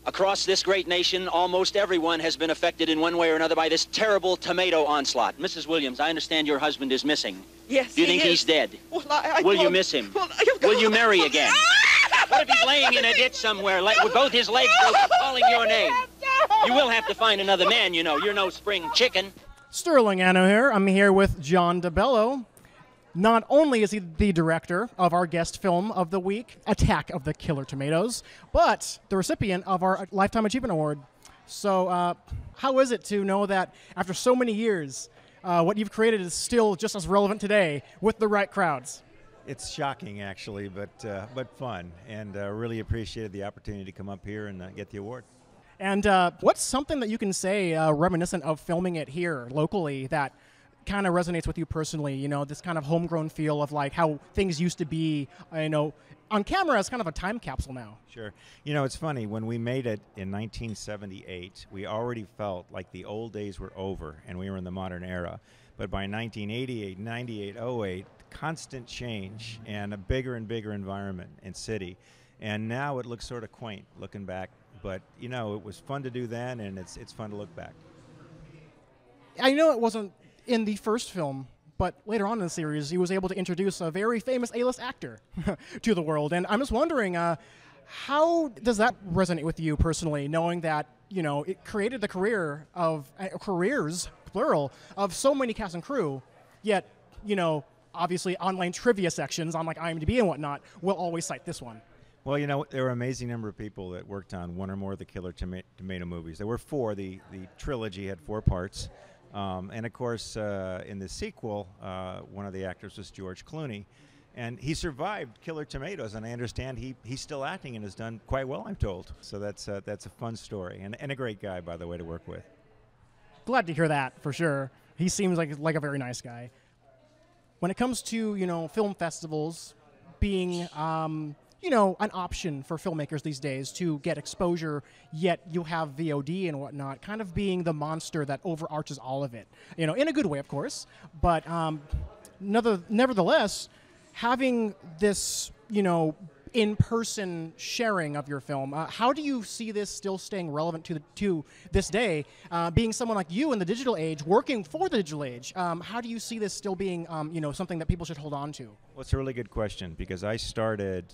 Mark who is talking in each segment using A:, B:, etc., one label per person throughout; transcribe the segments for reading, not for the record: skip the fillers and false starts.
A: Across this great nation, almost everyone has been affected in one way or another by this terrible tomato onslaught. Mrs. Williams, I understand your husband is missing.
B: Yes,
A: Do you think he's dead?
B: Well,
A: Will you miss him?
B: Well,
A: Will you marry again? What if he's laying in a ditch somewhere, like with both his legs broken, calling your name? You will have to find another man, you know. You're no spring chicken.
C: Sterling Anno here. I'm here with John DeBello. Not only is he the director of our guest film of the week, Attack of the Killer Tomatoes, but the recipient of our Lifetime Achievement Award. So how is it to know that after so many years, what you've created is still just as relevant today with the right crowds?
D: It's shocking, actually, but fun, and really appreciated the opportunity to come up here and get the award.
C: And what's something that you can say reminiscent of filming it here locally that kind of resonates with you personally, you know, this kind of homegrown feel of like how things used to be, you know, on camera as kind of a time capsule now?
D: Sure. You know, it's funny, when we made it in 1978, we already felt like the old days were over and we were in the modern era. But by 1988, 98, 08, constant change and a bigger and bigger environment and city. And now it looks sort of quaint looking back. But, you know, it was fun to do then, and it's fun to look back.
C: I know it wasn't in the first film, but later on in the series, he was able to introduce a very famous A-list actor to the world. And I'm just wondering, how does that resonate with you personally, knowing that, you know, it created the career of, careers, plural, of so many cast and crew, yet, you know, obviously online trivia sections on like IMDb and whatnot will always cite this one.
D: Well, you know, there were an amazing number of people that worked on one or more of the Killer Tomato movies. There were four. The trilogy had 4 parts. And, of course, in the sequel, one of the actors was George Clooney. And he survived Killer Tomatoes, and I understand he's still acting and has done quite well, I'm told. So that's a fun story, and a great guy, by the way, to work with.
C: Glad to hear that, for sure. He seems like a very nice guy. When it comes to, you know, film festivals being you know, an option for filmmakers these days to get exposure, yet you have VOD and whatnot, kind of being the monster that overarches all of it. You know, in a good way, of course, but nevertheless, having this, you know, in-person sharing of your film, how do you see this still staying relevant to this day? Being someone like you in the digital age, working for the digital age, how do you see this still being, you know, something that people should hold on to?
D: Well, it's a really good question, because I started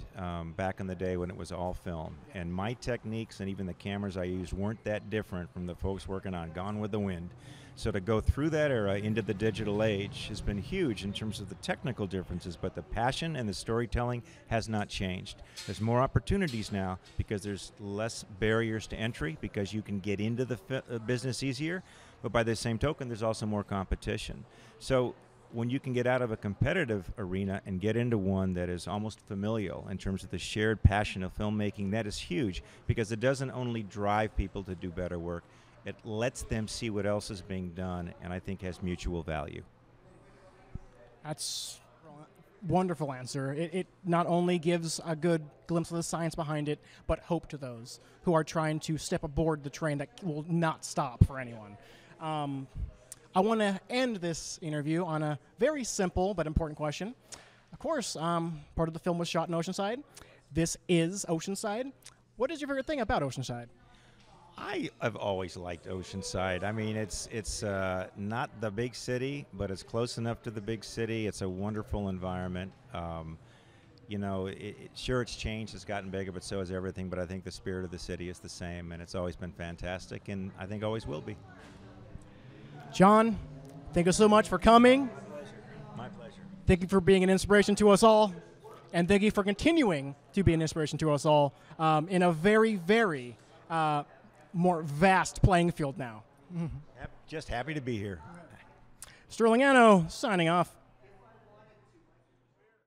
D: back in the day when it was all film, and my techniques and even the cameras I used weren't that different from the folks working on Gone with the Wind. So to go through that era into the digital age has been huge in terms of the technical differences, but the passion and the storytelling has not changed. There's more opportunities now because there's less barriers to entry, because you can get into the business easier, but by the same token, there's also more competition. So when you can get out of a competitive arena and get into one that is almost familial in terms of the shared passion of filmmaking, that is huge, because it doesn't only drive people to do better work, it lets them see what else is being done, and I think has mutual value.
C: That's a wonderful answer. It not only gives a good glimpse of the science behind it, but hope to those who are trying to step aboard the train that will not stop for anyone. I want to end this interview on a very simple but important question. Of course, part of the film was shot in Oceanside. This is Oceanside. What is your favorite thing about Oceanside?
D: I've always liked Oceanside. I mean, it's not the big city, but it's close enough to the big city. It's a wonderful environment. You know, sure, it's changed, it's gotten bigger, but so has everything. But I think the spirit of the city is the same, and it's always been fantastic, and I think always will be.
C: John, thank you so much for coming.
D: My pleasure.
C: Thank you for being an inspiration to us all, and thank you for continuing to be an inspiration to us all in a very, very more vast playing field now.
D: Just happy to be here.
C: Sterling Anno, signing off.